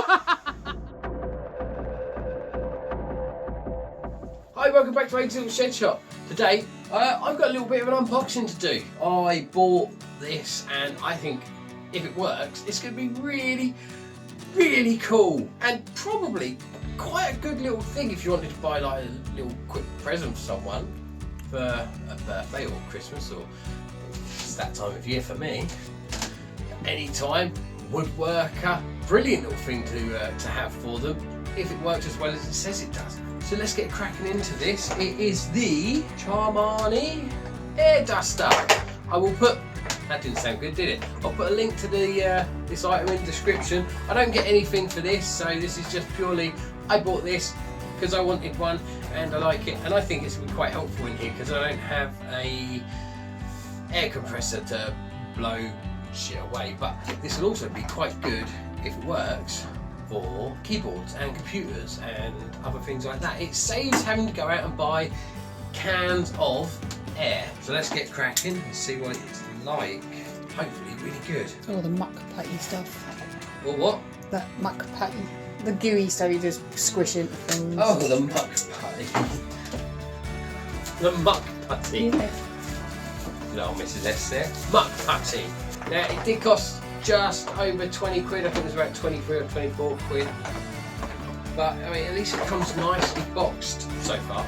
Hi, welcome back to Abe's Little Shed Shop. Today, I've got a little bit of an unboxing to do. I bought this and I think if it works, it's going to be really, really cool and probably quite a good little thing if you wanted to buy like a little quick present for someone for a birthday or Christmas, or it's that time of year for me. Anytime, woodworker, brilliant little thing to have for them if it works as well as it says it does. So let's get cracking into this. It is the Charmani air duster. I will put, that didn't sound good, did it? I'll put a link to the this item in the description. I don't get anything for this, so this is just purely, I bought this because I wanted one and I like it, and I think it's going to be quite helpful in here because I don't have a air compressor to blow shit away, but this will also be quite good if it works for keyboards and computers and other things like that. It saves having to go out and buy cans of air. So let's get cracking and see what it's like. Hopefully really good. All the muck putty stuff. Or what? That muck putty. The gooey stuff you just squish into things. Oh, the muck putty. The muck putty. Yeah. Little Mrs. S there. Muck putty. Now it did cost just over 20 quid. I think it was about 23 or 24 quid. But I mean, at least it comes nicely boxed so far.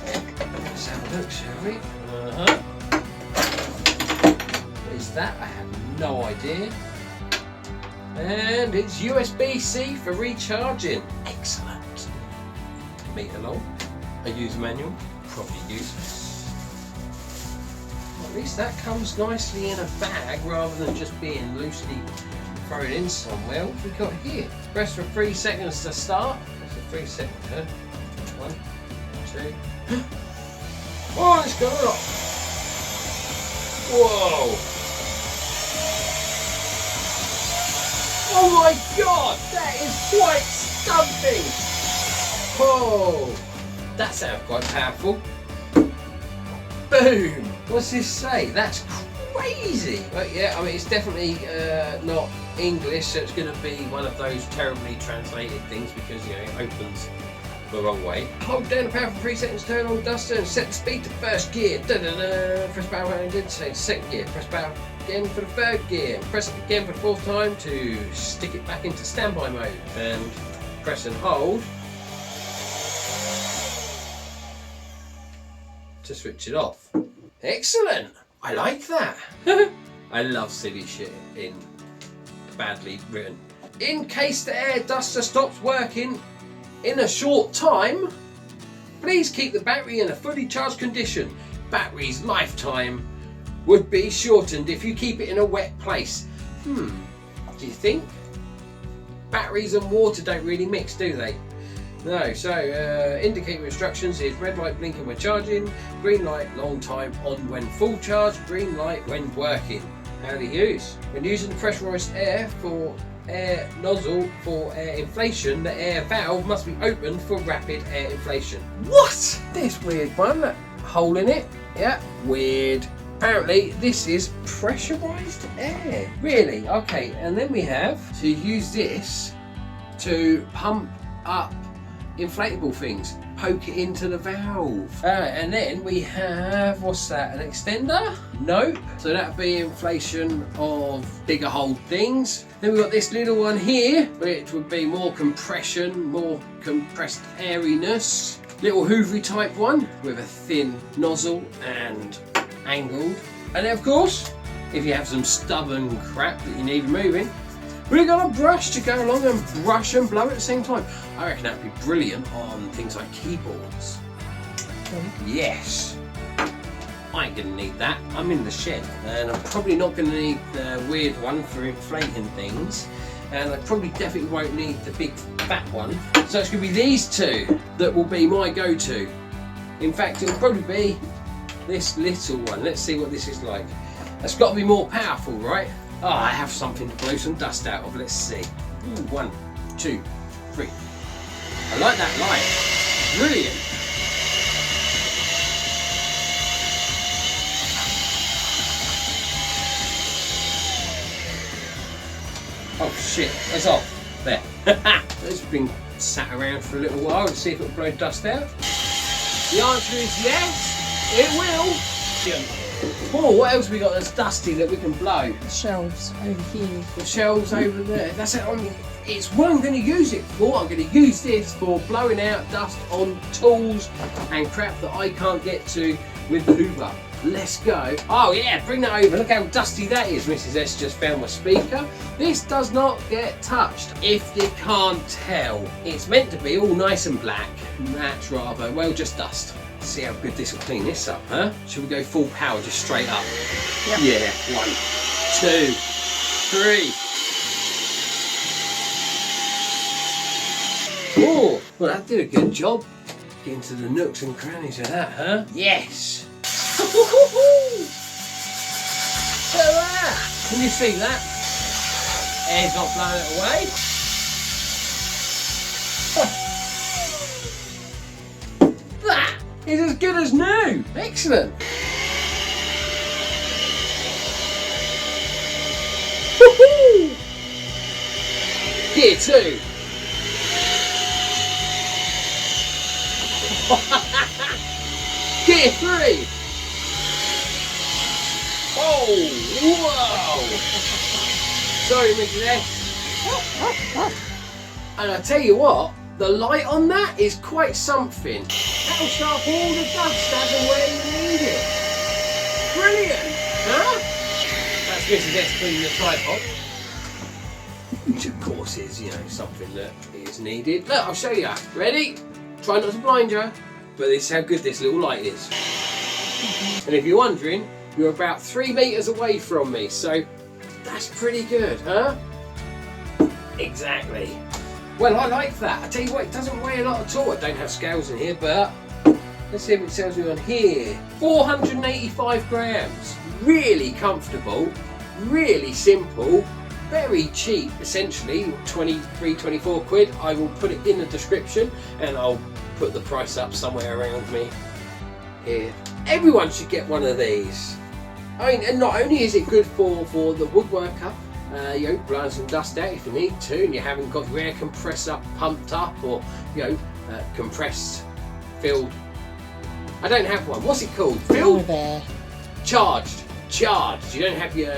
Let's have a look, shall we? What is that? I have no idea. And it's USB-C for recharging. Excellent. Meter long. A user manual. Probably useless. At least that comes nicely in a bag rather than just being loosely thrown in somewhere. What have we got here? Press for 3 seconds to start. Press for 3 seconds, huh? 1, 2. Oh, it's going up. Whoa. Oh my god, that is quite stumpy. Oh, that sounds quite powerful. Boom! What's this say? That's crazy! But yeah, I mean, it's definitely not English, so it's going to be one of those terribly translated things because, you know, it opens the wrong way. Hold down the power for 3 seconds, turn on the duster and set the speed to first gear. Press power when I did say second gear. Press power again for the third gear. Press it again for the 4th time to stick it back into standby mode. And press and hold to switch it off. Excellent! I like that. I love silly shit in badly written. In case the air duster stops working in a short time, please keep the battery in a fully charged condition. Battery's lifetime would be shortened if you keep it in a wet place. Do you think? Batteries and water don't really mix, do they? No, so indicator instructions is red light blinking when charging, green light long time on when full charge, green light when working. How to use. When using the pressurized air for air nozzle for air inflation, the air valve must be opened for rapid air inflation. What? This weird one, that hole in it. Yeah, weird. Apparently this is pressurized air. Really? Okay, and then we have to use this to pump up inflatable things, poke it into the valve, and then we have, what's that, an extender? Nope. So that'd be inflation of bigger hold things. Then we've got this little one here, which would be more compression, more compressed airiness. Little Hoovery type one with a thin nozzle and angled. And then of course, if you have some stubborn crap that you need removing, we've got a brush to go along and brush and blow at the same time. I reckon that'd be brilliant on things like keyboards. Yes. I ain't gonna need that. I'm in the shed, and I'm probably not gonna need the weird one for inflating things, and I probably definitely won't need the big fat one. So it's gonna be these two that will be my go-to. In fact, it'll probably be this little one. Let's see what this is like. That's got to be more powerful, right? Oh, I have something to blow some dust out of. Let's see. 1, 2, 3. I like that light. Brilliant. Oh shit, it's off. There. It's been sat around for a little while to see if it'll blow dust out. The answer is yes, it will. Oh, what else have we got that's dusty that we can blow? The shelves over here. The shelves over there. That's it. It's what I'm going to use it for. I'm going to use this for blowing out dust on tools and crap that I can't get to with the Hoover. Let's go. Oh yeah, bring that over. Look how dusty that is. Mrs. S just found my speaker. This does not get touched. If you can't tell, it's meant to be all nice and black. That's rather, well, just dust. See how good this will clean this up, huh? Should we go full power, just straight up? Yep. Yeah. 1, 2, 3. Oh, well, that did a good job. Get into the nooks and crannies of that, huh? Yes. Look at that. Can you see that? Air's not blowing it away. That is as good as new. Excellent. Woohoo! Gear 2. Gear 3. Oh, whoa! Sorry, Mrs. S. And I tell you what, the light on that is quite something. That'll sharp all the dust as and where you need it. Brilliant, huh? That's Mrs. S cleaning the tripod. Which of course is, something that is needed. Look, I'll show you. Ready? Try not to blind you, but this is how good this little light is. And if you're wondering, you're about 3 meters away from me, so that's pretty good, huh? Exactly. Well, I like that. I tell you what, it doesn't weigh a lot at all. I don't have scales in here, but let's see if it tells me on here. 485 grams. Really comfortable, really simple, very cheap, essentially, 23, 24 quid. I will put it in the description and I'll put the price up somewhere around me here. Everyone should get one of these. I mean, and not only is it good for the woodworker, blowing some dust out if you need to, and you haven't got your air compressor pumped up or, compressed, filled. I don't have one. What's it called? Filled? There. Charged. You don't have your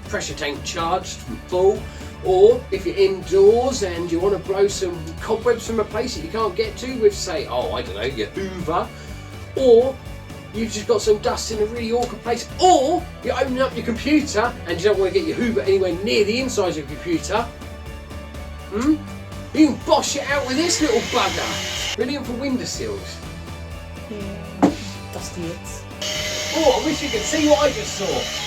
pressure tank charged full. Or if you're indoors and you want to blow some cobwebs from a place that you can't get to with, say, your Hoover, or you've just got some dust in a really awkward place, or you're opening up your computer and you don't want to get your Hoover anywhere near the inside of your computer, you can bosh it out with this little bugger. Brilliant for windowsills. Yeah, dusty bits. Oh, I wish you could see what I just saw.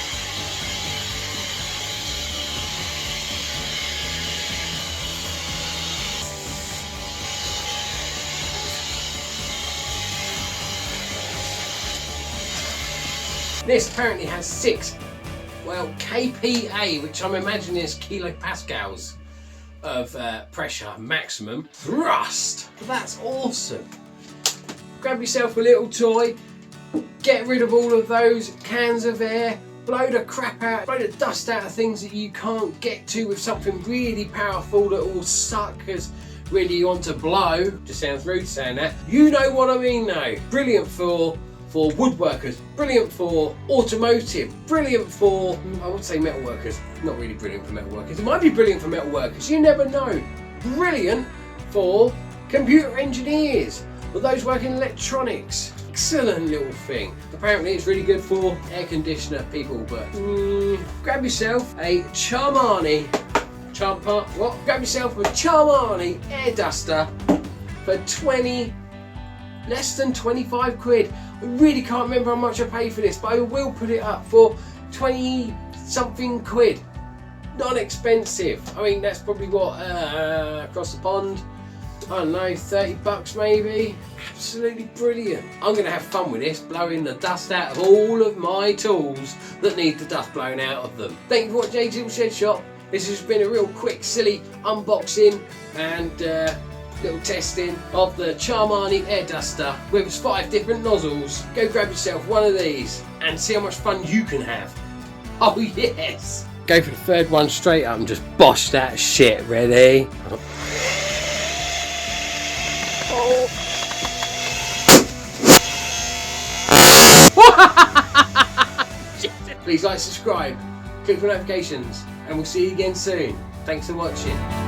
This apparently has 6, kPa, which I'm imagining is kilopascals of pressure maximum thrust. That's awesome. Grab yourself a little toy, get rid of all of those cans of air, blow the crap out, blow the dust out of things that you can't get to with something really powerful that will suck as really you want to blow. Just sounds rude saying that. You know what I mean though. Brilliant for woodworkers, brilliant for automotive, brilliant for, I would say metalworkers, not really brilliant for metalworkers, it might be brilliant for metalworkers, you never know. Brilliant for computer engineers, or those working in electronics. Excellent little thing. Apparently it's really good for air conditioner people, but grab yourself a Charmani, grab yourself a Charmani air duster for less than 25 quid. I really can't remember how much I paid for this, but I will put it up for 20 something quid. Not expensive. I mean, that's probably what, across the pond, I don't know, 30 bucks maybe. Absolutely brilliant. I'm going to have fun with this, blowing the dust out of all of my tools that need the dust blown out of them. Thank you for watching Little Shedshop. This has been a real quick, silly unboxing and little testing of the Charmani air duster with its 5 different nozzles. Go grab yourself one of these and see how much fun you can have. Oh yes! Go for the third one straight up and just bosh that shit. Ready? Oh. Please like, subscribe, click for notifications, and we'll see you again soon. Thanks for watching.